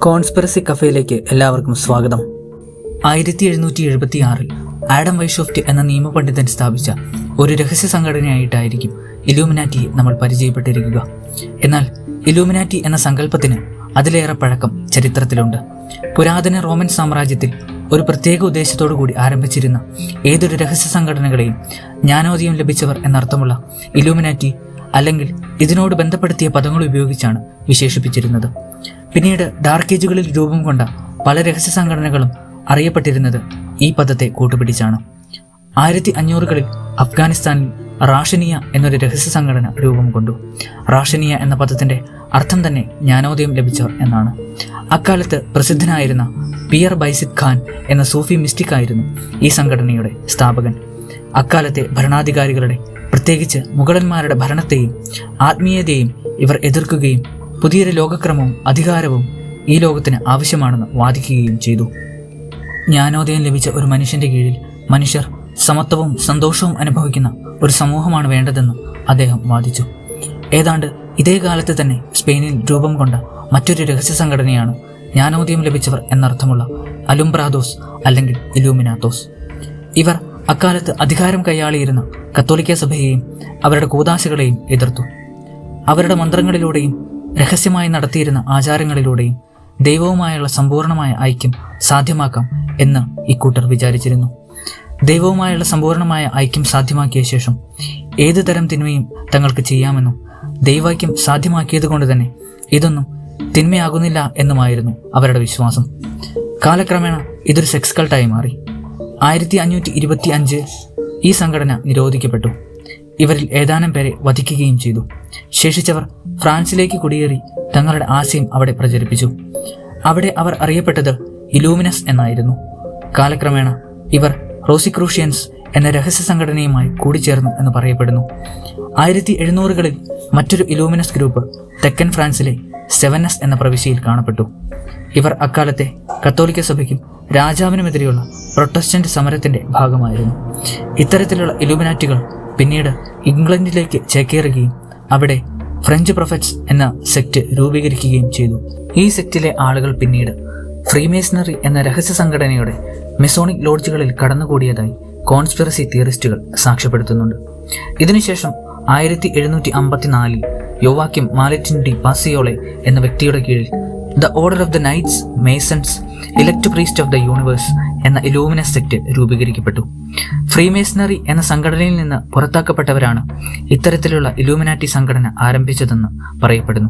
Conspiracy കഫേയിലേക്ക് എല്ലാവർക്കും സ്വാഗതം. 1776 Adam വൈഷോഫ്റ്റ് എന്ന നിയമപണ്ഡിതൻ സ്ഥാപിച്ച ഒരു രഹസ്യ സംഘടനയായിട്ടായിരിക്കും ഇലൂമിനാറ്റിയെ നമ്മൾ പരിചയപ്പെട്ടിരിക്കുക. എന്നാൽ ഇലൂമിനാറ്റി എന്ന സങ്കല്പത്തിന് അതിലേറെ പഴക്കം ചരിത്രത്തിലുണ്ട്. പുരാതന റോമൻ സാമ്രാജ്യത്തിൽ ഒരു പ്രത്യേക ഉദ്ദേശത്തോടു കൂടി ആരംഭിച്ചിരുന്ന ഏതൊരു രഹസ്യ സംഘടനകളെയും ജ്ഞാനോദയം ലഭിച്ചവർ എന്നർത്ഥമുള്ള ഇലൂമിനാറ്റി അല്ലെങ്കിൽ ഇതിനോട് ബന്ധപ്പെടുത്തിയ പദങ്ങൾ ഉപയോഗിച്ചാണ് വിശേഷിപ്പിച്ചിരുന്നത്. പിന്നീട് ഡാർക്ക് ഏജുകളിൽ രൂപം കൊണ്ട പല രഹസ്യ സംഘടനകളും അറിയപ്പെട്ടിരുന്നത് ഈ പദത്തെ കൂട്ടുപിടിച്ചാണ്. 1500കളിൽ അഫ്ഗാനിസ്ഥാനിൽ റാഷനിയ എന്നൊരു രഹസ്യ സംഘടന രൂപം കൊണ്ടു. റാഷനിയ എന്ന പദത്തിന്റെ അർത്ഥം തന്നെ ജ്ഞാനോദയം ലഭിച്ചവർ എന്നാണ്. അക്കാലത്ത് പ്രസിദ്ധനായിരുന്ന പിയർ ബൈസിദ് ഖാൻ എന്ന സൂഫി മിസ്റ്റിക്കായിരുന്നു ഈ സംഘടനയുടെ സ്ഥാപകൻ. അക്കാലത്തെ ഭരണാധികാരികളുടെ, പ്രത്യേകിച്ച് മുഗളന്മാരുടെ ഭരണത്തെയും ആത്മീയതയെയും ഇവർ എതിർക്കുകയും പുതിയൊരു ലോകക്രമവും അധികാരവും ഈ ലോകത്തിന് ആവശ്യമാണെന്ന് വാദിക്കുകയും ചെയ്തു. ജ്ഞാനോദയം ലഭിച്ച ഒരു മനുഷ്യന്റെ കീഴിൽ മനുഷ്യർ സമത്വവും സന്തോഷവും അനുഭവിക്കുന്ന ഒരു സമൂഹമാണ് വേണ്ടതെന്ന് അദ്ദേഹം വാദിച്ചു. ഏതാണ്ട് ഇതേ കാലത്ത് തന്നെ സ്പെയിനിൽ രൂപം കൊണ്ട മറ്റൊരു രഹസ്യ സംഘടനയാണ് ജ്ഞാനോദയം ലഭിച്ചവർ എന്നർത്ഥമുള്ള അലുംബ്രാദോസ് അല്ലെങ്കിൽ ഇലൂമിനാത്തോസ്. ഇവർ അക്കാലത്ത് അധികാരം കൈയാളിയിരുന്ന കത്തോലിക്ക സഭയെയും അവരുടെ കൂദാശകളെയും എതിർത്തു. അവരുടെ മന്ത്രങ്ങളിലൂടെയും രഹസ്യമായി നടത്തിയിരുന്ന ആചാരങ്ങളിലൂടെയും ദൈവവുമായുള്ള സമ്പൂർണമായ ഐക്യം സാധ്യമാക്കാം എന്ന് ഇക്കൂട്ടർ വിചാരിച്ചിരുന്നു. ദൈവവുമായുള്ള സമ്പൂർണമായ ഐക്യം സാധ്യമാക്കിയ ശേഷം ഏതു തരം തിന്മയും തങ്ങൾക്ക് ചെയ്യാമെന്നും ദൈവൈക്യം സാധ്യമാക്കിയതുകൊണ്ട് തന്നെ ഇതൊന്നും തിന്മയാകുന്നില്ല എന്നുമായിരുന്നു അവരുടെ വിശ്വാസം. കാലക്രമേണ ഇതൊരു സെക്സ് കൾട്ടായി മാറി. 1525 ഈ സംഘടന നിരോധിക്കപ്പെട്ടു. ഇവരിൽ ഏതാനും പേരെ വധിക്കുകയും ചെയ്തു. ശേഷിച്ചവർ ഫ്രാൻസിലേക്ക് കുടിയേറി തങ്ങളുടെ ആശയം അവിടെ പ്രചരിപ്പിച്ചു. അവിടെ അവർ അറിയപ്പെട്ടത് ഇലൂമിനസ് എന്നായിരുന്നു. കാലക്രമേണ ഇവർ റോസിക്രൂഷ്യൻസ് എന്ന രഹസ്യ സംഘടനയുമായി കൂടിച്ചേർന്നു എന്ന് പറയപ്പെടുന്നു. 1700കളിൽ മറ്റൊരു ഇലൂമിനസ് ഗ്രൂപ്പ് തെക്കൻ ഫ്രാൻസിലെ സെവനസ് എന്ന പ്രവിശ്യയിൽ കാണപ്പെട്ടു. ഇവർ അക്കാലത്തെ കത്തോലിക്ക സഭയ്ക്കും രാജാവിനുമെതിരെയുള്ള പ്രൊട്ടസ്റ്റന്റ് സമരത്തിന്റെ ഭാഗമായിരുന്നു. ഇത്തരത്തിലുള്ള ഇലൂമിനാറ്റികൾ പിന്നീട് ഇംഗ്ലണ്ടിലേക്ക് ചേക്കേറുകയും അവിടെ ഫ്രഞ്ച് പ്രൊഫറ്റ്സ് എന്ന സെക്റ്റ് രൂപീകരിക്കുകയും ചെയ്തു. ഈ സെക്റ്റിലെ ആളുകൾ പിന്നീട് ഫ്രീമേസണറി എന്ന രഹസ്യ സംഘടനയുടെ മെസോണിക് ലോഡ്ജുകളിൽ കടന്നുകൂടിയതായി കോൺസ്പിറസി തിയറിസ്റ്റുകൾ സാക്ഷ്യപ്പെടുത്തുന്നുണ്ട്. ഇതിനുശേഷം 1754 യോവാക്കിം മാലറ്റിൻ ഡി പാസിയോളെ എന്ന വ്യക്തിയുടെ കീഴിൽ the order of the knights masons elect priest of the universe എന്ന ഇലൂമിനസ് സെക്റ്റ് രൂപീകരിക്കപ്പെട്ടു. ഫ്രീമേസണറി എന്ന സംഘടനയിൽ നിന്ന് പുറത്താക്കപ്പെട്ടവരാണ് ഇത്തരത്തിലുള്ള ഇലൂമിനാറ്റി സംഘടന ആരംഭിച്ചതെന്ന് പറയപ്പെടുന്നു.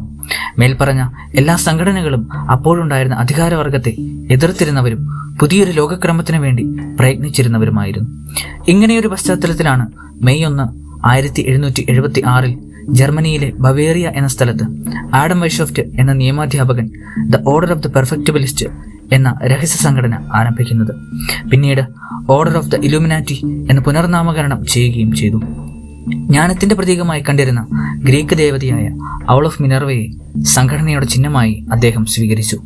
മേൽപ്പറഞ്ഞ എല്ലാ സംഘടനകളും അപ്പോഴുണ്ടായിരുന്ന അധികാരവർഗത്തെ എതിർത്തിരുന്നവരും പുതിയൊരു ലോകക്രമത്തിനു വേണ്ടി പ്രയത്നിച്ചിരുന്നവരുമായിരുന്നു. ഇങ്ങനെയൊരു പശ്ചാത്തലത്തിലാണ് മെയ് 1, 1776 ജർമ്മനിയിലെ ബവേറിയ എന്ന സ്ഥലത്ത് ആഡം വൈഷോഫ്റ്റ് എന്ന നിയമാധ്യാപകൻ ദ ഓർഡർ ഓഫ് ദ പെർഫെക്റ്റബിലിസ്റ്റ് എന്ന രഹസ്യ സംഘടന ആരംഭിക്കുന്നത്. പിന്നീട് ഓർഡർ ഓഫ് ദ ഇലൂമിനാറ്റി എന്ന് പുനർനാമകരണം ചെയ്യുകയും ചെയ്തു. ജ്ഞാനത്തിന്റെ പ്രതീകമായി കണ്ടിരുന്ന ഗ്രീക്ക് ദേവതയായ അവൾ ഓഫ് മിനർവയെ സംഘടനയുടെ ചിഹ്നമായി അദ്ദേഹം സ്വീകരിച്ചു.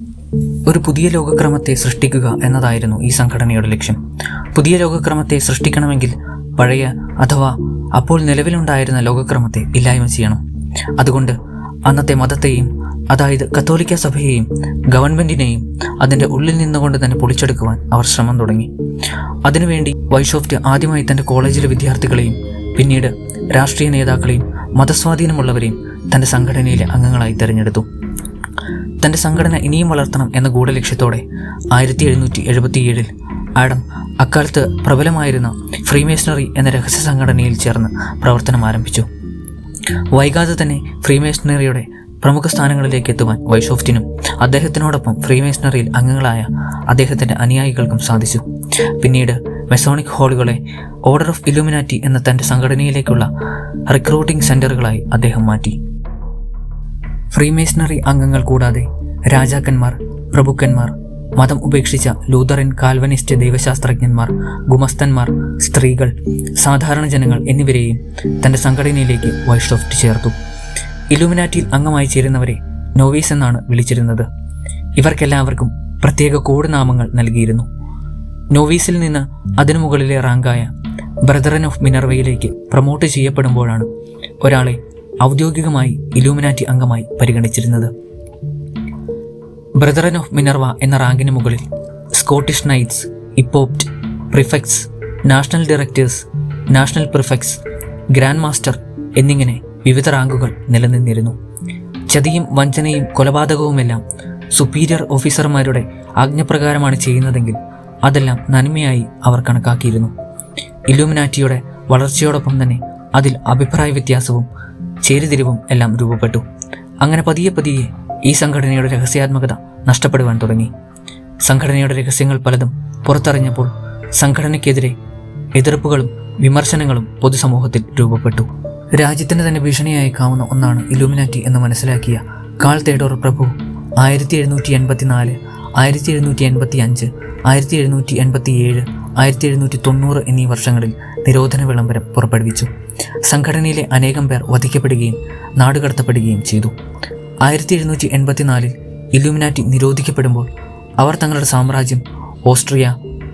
ഒരു പുതിയ ലോകക്രമത്തെ സൃഷ്ടിക്കുക എന്നതായിരുന്നു ഈ സംഘടനയുടെ ലക്ഷ്യം. പുതിയ ലോകക്രമത്തെ സൃഷ്ടിക്കണമെങ്കിൽ പഴയ അഥവാ അപ്പോൾ നിലവിലുണ്ടായിരുന്ന ലോകക്രമത്തെ ഇല്ലായ്മ ചെയ്യണം. അതുകൊണ്ട് അന്നത്തെ മതത്തെയും, അതായത് കത്തോലിക്ക സഭയെയും ഗവൺമെന്റിനെയും അതിൻ്റെ ഉള്ളിൽ നിന്നുകൊണ്ട് തന്നെ പൊളിച്ചെടുക്കുവാൻ അവർ ശ്രമം തുടങ്ങി. അതിനുവേണ്ടി വൈഷോഫ്റ്റ് ആദ്യമായി തൻ്റെ കോളേജിലെ വിദ്യാർത്ഥികളെയും പിന്നീട് രാഷ്ട്രീയ നേതാക്കളെയും മതസ്വാധീനമുള്ളവരെയും തൻ്റെ സംഘടനയിലെ അംഗങ്ങളായി തിരഞ്ഞെടുത്തു. തൻ്റെ സംഘടന ഇനിയും വളർത്തണം എന്ന ഗൂഢലക്ഷ്യത്തോടെ 1777 ആഡം അക്കാലത്ത് പ്രബലമായിരുന്ന ഫ്രീമേസണറി എന്ന രഹസ്യ സംഘടനയിൽ ചേർന്ന് പ്രവർത്തനം ആരംഭിച്ചു. വൈകാതെ തന്നെ ഫ്രീമേസണറിയുടെ പ്രമുഖ സ്ഥാനങ്ങളിലേക്ക് എത്തുവാൻ വൈഷോഫ്റ്റിനും അദ്ദേഹത്തിനോടൊപ്പം ഫ്രീമേസണറിയിൽ അംഗങ്ങളായ അദ്ദേഹത്തിൻ്റെ അനുയായികൾക്കും സാധിച്ചു. പിന്നീട് മെസോണിക് ഹോളുകളെ ഓർഡർ ഓഫ് ഇലൂമിനാറ്റി എന്ന തൻ്റെ സംഘടനയിലേക്കുള്ള റിക്രൂട്ടിംഗ് സെന്ററുകളായി അദ്ദേഹം മാറ്റി. ഫ്രീമേസണറി അംഗങ്ങൾ കൂടാതെ രാജാക്കന്മാർ, പ്രഭുക്കന്മാർ, മതം ഉപേക്ഷിച്ച ലൂതറൻ, കാൽവനിസ്റ്റ് ദൈവശാസ്ത്രജ്ഞന്മാർ, ഗുമസ്തന്മാർ, സ്ത്രീകൾ, സാധാരണ ജനങ്ങൾ എന്നിവരെയും തൻ്റെ സംഘടനയിലേക്ക് വൈഷോഫ്റ്റ് ചേർത്തു. ഇലൂമിനാറ്റിയിൽ അംഗമായി ചേരുന്നവരെ നോവീസ് എന്നാണ് വിളിച്ചിരുന്നത്. ഇവർക്കെല്ലാവർക്കും പ്രത്യേക കോഡ് നാമങ്ങൾ നൽകിയിരുന്നു. നോവീസിൽ നിന്ന് അതിനു മുകളിലെ റാങ്കായ ബ്രദറൻ ഓഫ് മിനർവയിലേക്ക് പ്രൊമോട്ട് ചെയ്യപ്പെടുമ്പോഴാണ് ഒരാളെ ഔദ്യോഗികമായി ഇലൂമിനാറ്റി അംഗമായി പരിഗണിച്ചിരുന്നത്. ബ്രദറൻ ഓഫ് മിനർവ എന്ന റാങ്കിന് മുകളിൽ Scottish knights, epopt, prefects, national directors, national prefects, grand master എന്നിങ്ങനെ വിവിധ റാങ്കുകൾ നിലനിന്നിരുന്നു. ചതിയും വഞ്ചനയും കൊലപാതകവുമെല്ലാം സുപ്പീരിയർ ഓഫീസർമാരുടെ ആജ്ഞപ്രകാരമാണ് ചെയ്യുന്നതെങ്കിൽ അതെല്ലാം നന്മയായി അവർ കണക്കാക്കിയിരുന്നു. ഇലൂമിനാറ്റിയുടെ വളർച്ചയോടൊപ്പം തന്നെ അതിൽ അഭിപ്രായ വ്യത്യാസവും ചേരിതിരിവും എല്ലാം രൂപപ്പെട്ടു. അങ്ങനെ പതിയെ പതിയെ ഈ സംഘടനയുടെ രഹസ്യാത്മകത നഷ്ടപ്പെടുവാൻ തുടങ്ങി. സംഘടനയുടെ രഹസ്യങ്ങൾ പലതും പുറത്തറിഞ്ഞപ്പോൾ സംഘടനയ്ക്കെതിരെ എതിർപ്പുകളും വിമർശനങ്ങളും പൊതുസമൂഹത്തിൽ രൂപപ്പെട്ടു. രാജ്യത്തിന് തന്നെ ഭീഷണിയായേക്കാവുന്ന ഒന്നാണ് ഇലൂമിനാറ്റി എന്ന് മനസ്സിലാക്കിയ കാൾ തേഡോർ പ്രഭു 1784, 1785, 1787, 1790 എന്നീ വർഷങ്ങളിൽ നിരോധന വിളംബരം പുറപ്പെടുവിച്ചു. സംഘടനയിലെ അനേകം പേർ വധിക്കപ്പെടുകയും നാടുകടത്തപ്പെടുകയും ചെയ്തു. 1784 ഇലൂമിനാറ്റി നിരോധിക്കപ്പെടുമ്പോൾ അവർ തങ്ങളുടെ സാമ്രാജ്യം Austria,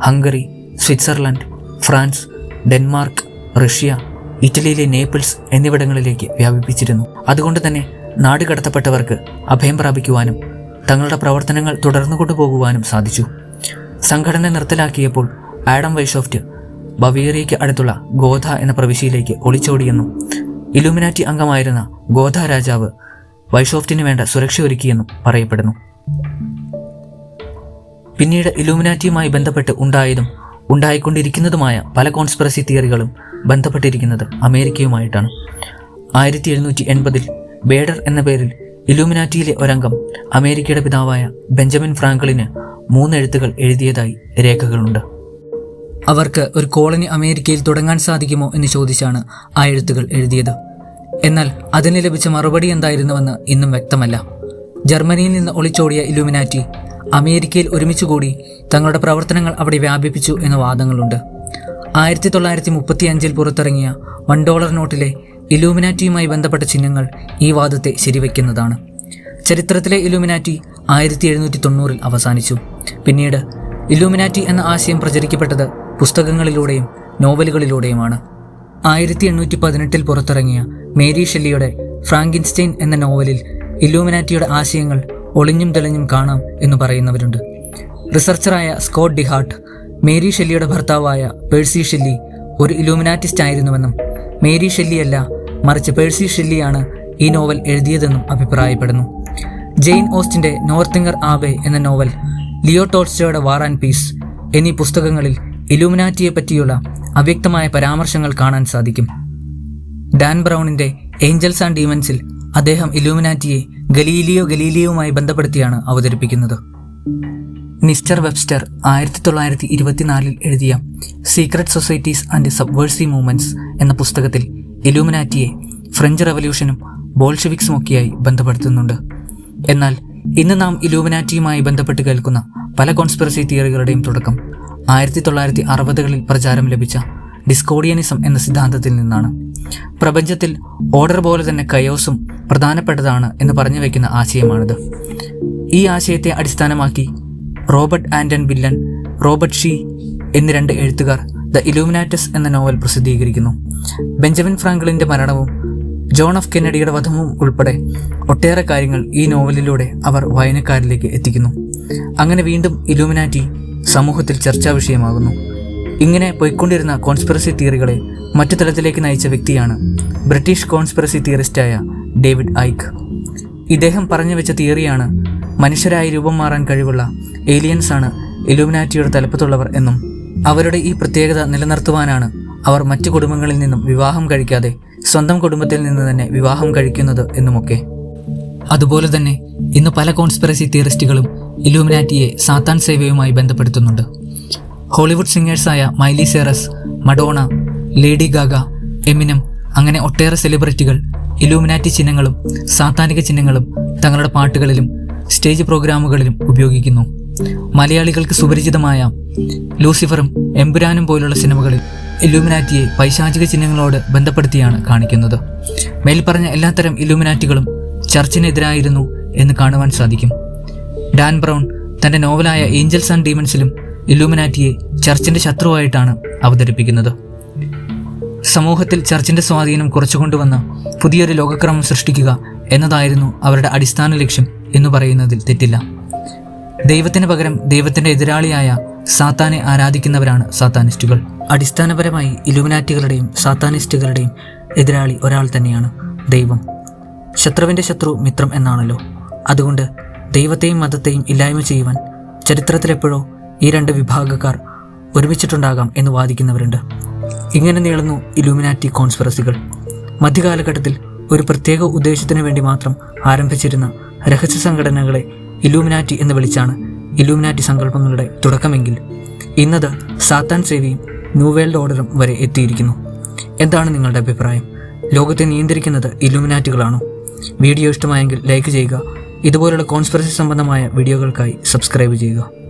Hungary, Switzerland, France, Denmark, Russia, ഇറ്റലിയിലെ നേപ്പിൾസ് എന്നിവിടങ്ങളിലേക്ക് വ്യാപിപ്പിച്ചിരുന്നു. അതുകൊണ്ട് തന്നെ നാടുകടത്തപ്പെട്ടവർക്ക് അഭയം പ്രാപിക്കുവാനും തങ്ങളുടെ പ്രവർത്തനങ്ങൾ തുടർന്നു കൊണ്ടുപോകുവാനും സാധിച്ചു. സംഘടന നിർത്തലാക്കിയപ്പോൾ ആഡം വൈഷോഫ്റ്റ് ബവേറിയയ്ക്ക് അടുത്തുള്ള ഗോഥ എന്ന പ്രവിശ്യയിലേക്ക് ഒളിച്ചോടിയെന്നും ഇലൂമിനാറ്റി അംഗമായിരുന്ന ഗോഥ രാജാവ് വൈഷോഫ്റ്റിന് വേണ്ട സുരക്ഷ ഒരുക്കിയെന്നും പറയപ്പെടുന്നു. പിന്നീട് ഇലൂമിനാറ്റിയുമായി ബന്ധപ്പെട്ട് ഉണ്ടായതും ഉണ്ടായിക്കൊണ്ടിരിക്കുന്നതുമായ പല കോൺസ്പിറസി തിയറികളും ബന്ധപ്പെട്ടിരിക്കുന്നത് അമേരിക്കയുമായിട്ടാണ്. 1780 ബേഡർ എന്ന പേരിൽ ഇലൂമിനാറ്റിയിലെ ഒരംഗം അമേരിക്കയുടെ പിതാവായ ബെഞ്ചമിൻ ഫ്രാങ്ക്ലിന് 3 എഴുത്തുകൾ എഴുതിയതായി രേഖകളുണ്ട്. അവർക്ക് ഒരു കോളനി അമേരിക്കയിൽ തുടങ്ങാൻ സാധിക്കുമോ എന്ന് ചോദിച്ചാണ് ആ എഴുത്തുകൾ എഴുതിയത്. എന്നാൽ അതിന് ലഭിച്ച മറുപടി എന്തായിരുന്നുവെന്ന് ഇന്നും വ്യക്തമല്ല. ജർമ്മനിയിൽ നിന്ന് ഒളിച്ചോടിയ ഇലൂമിനാറ്റി അമേരിക്കയിൽ ഒരുമിച്ചുകൂടി തങ്ങളുടെ പ്രവർത്തനങ്ങൾ അവിടെ വ്യാപിപ്പിച്ചു എന്ന വാദങ്ങളുണ്ട്. 1935 പുറത്തിറങ്ങിയ $1 നോട്ടിലെ ഇലൂമിനാറ്റിയുമായി ബന്ധപ്പെട്ട ചിഹ്നങ്ങൾ ഈ വാദത്തെ ശരിവയ്ക്കുന്നതാണ്. ചരിത്രത്തിലെ ഇലൂമിനാറ്റി 1790 അവസാനിച്ചു. പിന്നീട് ഇലൂമിനാറ്റി എന്ന ആശയം പ്രചരിക്കപ്പെട്ടത് പുസ്തകങ്ങളിലൂടെയും നോവലുകളിലൂടെയുമാണ്. 1818 പുറത്തിറങ്ങിയ മേരി ഷെല്ലിയുടെ ഫ്രാങ്കിൻസ്റ്റൈൻ എന്ന നോവലിൽ ഇലൂമിനാറ്റിയുടെ ആശയങ്ങൾ ഒളിഞ്ഞും തെളിഞ്ഞും കാണാം എന്ന് പറയുന്നവരുണ്ട്. റിസർച്ചറായ സ്കോട്ട് ഡിഹാർട്ട് മേരി ഷെല്ലിയുടെ ഭർത്താവായ പേഴ്സി ഷെല്ലി ഒരു ഇലൂമിനാറ്റിസ്റ്റ് ആയിരുന്നുവെന്നും മേരി ഷെല്ലിയല്ല മറിച്ച് പേഴ്സി ഷെല്ലിയാണ് ഈ നോവൽ എഴുതിയതെന്നും അഭിപ്രായപ്പെടുന്നു. ജെയിൻ ഓസ്റ്റിൻ്റെ നോർത്തിങ്ങർ ആബെ എന്ന നോവൽ, ലിയോ ടോൾസ്റ്റോയുടെ വാർ ആൻഡ് പീസ് എന്നീ പുസ്തകങ്ങളിൽ ഇലൂമിനാറ്റിയെ പറ്റിയുള്ള അവ്യക്തമായ പരാമർശങ്ങൾ കാണാൻ സാധിക്കും. ഡാൻ ബ്രൗണിൻ്റെ ഏഞ്ചൽസ് ആൻഡ് ഡീമൻസിൽ അദ്ദേഹം ഇലൂമിനാറ്റിയെ ഗലീലിയോവുമായി ബന്ധപ്പെടുത്തിയാണ് അവതരിപ്പിക്കുന്നത്. മിസ്റ്റർ വെബ്സ്റ്റർ 1924 എഴുതിയ secret societies and subversive movements എന്ന പുസ്തകത്തിൽ ഇലൂമിനാറ്റിയെ ഫ്രഞ്ച് റവല്യൂഷനും ബോൾഷെവിക്സുമൊക്കെയായി ബന്ധപ്പെടുത്തുന്നുണ്ട്. എന്നാൽ ഇന്ന് നാം ഇലൂമിനാറ്റിയുമായി ബന്ധപ്പെട്ട് കേൾക്കുന്ന പല കോൺസ്പിറസി തിയറികളുടെയും തുടക്കം 1960കളിൽ പ്രചാരം ലഭിച്ച ഡിസ്കോഡിയനിസം എന്ന സിദ്ധാന്തത്തിൽ നിന്നാണ്. പ്രപഞ്ചത്തിൽ ഓർഡർ പോലെ തന്നെ കയോസും പ്രധാനപ്പെട്ടതാണ് എന്ന് പറഞ്ഞു വയ്ക്കുന്ന ആശയമാണിത്. ഈ ആശയത്തെ അടിസ്ഥാനമാക്കി Robert Ardern villain, Robert she എന്നീ 2 എഴുത്തുകാർ ദ ഇലൂമിനാറ്റസ് എന്ന നോവൽ പ്രസിദ്ധീകരിക്കുന്നു. ബെഞ്ചമിൻ ഫ്രാങ്ക്ലിൻ്റെ മരണവും ജോൺ എഫ് കെന്നഡിയുടെ വധവും ഉൾപ്പെടെ ഒട്ടേറെ കാര്യങ്ങൾ ഈ നോവലിലൂടെ അവർ വായനക്കാരിലേക്ക് എത്തിക്കുന്നു. അങ്ങനെ വീണ്ടും ഇലൂമിനാറ്റി സമൂഹത്തിൽ ചർച്ചാ വിഷയമാകുന്നു. ഇങ്ങനെ പോയിക്കൊണ്ടിരുന്ന കോൺസ്പിറസി തിയറികളെ മറ്റു തലത്തിലേക്ക് നയിച്ച വ്യക്തിയാണ് ബ്രിട്ടീഷ് കോൺസ്പിറസി തിയറിസ്റ്റായ ഡേവിഡ് ഐക്ക്. ഇദ്ദേഹം പറഞ്ഞു വെച്ച തിയറിയാണ് മനുഷ്യരായി രൂപം മാറാൻ കഴിവുള്ള ഏലിയൻസാണ് ഇലൂമിനാറ്റിയുടെ തലപ്പത്തുള്ളവർ എന്നും അവരുടെ ഈ പ്രത്യേകത നിലനിർത്തുവാനാണ് അവർ മറ്റു കുടുംബങ്ങളിൽ നിന്നും വിവാഹം കഴിക്കാതെ സ്വന്തം കുടുംബത്തിൽ നിന്ന് തന്നെ വിവാഹം കഴിക്കുന്നത് എന്നുമൊക്കെ. അതുപോലെ തന്നെ ഇന്ന് പല കോൺസ്പിറസി തിയറിസ്റ്റുകളും ഇലൂമിനാറ്റിയെ സാത്താൻ സേവയുമായി ബന്ധപ്പെടുത്തുന്നുണ്ട്. ഹോളിവുഡ് സിംഗേഴ്സായ Miley Cyrus, Madonna, Lady Gaga, Eminem അങ്ങനെ ഒട്ടേറെ സെലിബ്രിറ്റികൾ ഇലൂമിനാറ്റി ചിഹ്നങ്ങളും സാത്താനിക ചിഹ്നങ്ങളും തങ്ങളുടെ പാട്ടുകളിലും സ്റ്റേജ് പ്രോഗ്രാമുകളിലും ഉപയോഗിക്കുന്നു. മലയാളികൾക്ക് സുപരിചിതമായ ലൂസിഫറും എമ്പുരാനും പോലുള്ള സിനിമകളിൽ ഇലൂമിനാറ്റിയെ പൈശാചിക ചിഹ്നങ്ങളോട് ബന്ധപ്പെടുത്തിയാണ് കാണിക്കുന്നത്. മേൽപ്പറഞ്ഞ എല്ലാത്തരം ഇലൂമിനാറ്റികളും ചർച്ചിനെതിരായിരുന്നു എന്ന് കാണുവാൻ സാധിക്കും. ഡാൻ ബ്രൗൺ തൻ്റെ നോവലായ ഏഞ്ചൽസ് ആൻഡ് ഡീമൻസിലും ഇലൂമിനാറ്റിയെ ചർച്ചിൻ്റെ ശത്രുവായിട്ടാണ് അവതരിപ്പിക്കുന്നത്. സമൂഹത്തിൽ ചർച്ചിൻ്റെ സ്വാധീനം കുറച്ചുകൊണ്ടുവന്ന് പുതിയൊരു ലോകക്രമം സൃഷ്ടിക്കുക എന്നതായിരുന്നു അവരുടെ അടിസ്ഥാന ലക്ഷ്യം എന്ന് പറയുന്നതിൽ തെറ്റില്ല. ദൈവത്തിന് പകരം ദൈവത്തിന്റെ എതിരാളിയായ സാത്താനെ ആരാധിക്കുന്നവരാണ് സാത്താനിസ്റ്റുകൾ. അടിസ്ഥാനപരമായി ഇലുമിനാറ്റികളുടെയും സാത്താനിസ്റ്റുകളുടെയും എതിരാളി ഒരാൾ തന്നെയാണ്, ദൈവം. ശത്രുവിന്റെ ശത്രു മിത്രം എന്നാണല്ലോ. അതുകൊണ്ട് ദൈവത്തെയും മതത്തെയും ഇല്ലായ്മ ചെയ്യുവാൻ ചരിത്രത്തിലെപ്പോഴോ ഈ രണ്ട് വിഭാഗക്കാർ ഒരുമിച്ചിട്ടുണ്ടാകാം എന്ന് വാദിക്കുന്നവരുണ്ട്. ഇങ്ങനെ നീളുന്നു ഇലുമിനാറ്റി കോൺസ്പിറസികൾ. മധ്യകാലഘട്ടത്തിൽ ഒരു പ്രത്യേക ഉദ്ദേശത്തിനു വേണ്ടി മാത്രം ആരംഭിച്ചിരുന്ന രഹസ്യ സംഘടനകളെ ഇലൂമിനാറ്റി എന്ന് വിളിച്ചാണ് ഇലൂമിനാറ്റി സങ്കല്പങ്ങളുടെ തുടക്കമെങ്കിൽ ഇന്നത് സാത്താൻ സേവയും ന്യൂ വേൾഡ് ഓർഡറും വരെ എത്തിയിരിക്കുന്നു. എന്താണ് നിങ്ങളുടെ അഭിപ്രായം? ലോകത്തെ നിയന്ത്രിക്കുന്നത് ഇലൂമിനാറ്റികളാണോ? വീഡിയോ ഇഷ്ടമായെങ്കിൽ ലൈക്ക് ചെയ്യുക. ഇതുപോലുള്ള കോൺസ്പിറസി സംബന്ധമായ വീഡിയോകൾക്കായി സബ്സ്ക്രൈബ് ചെയ്യുക.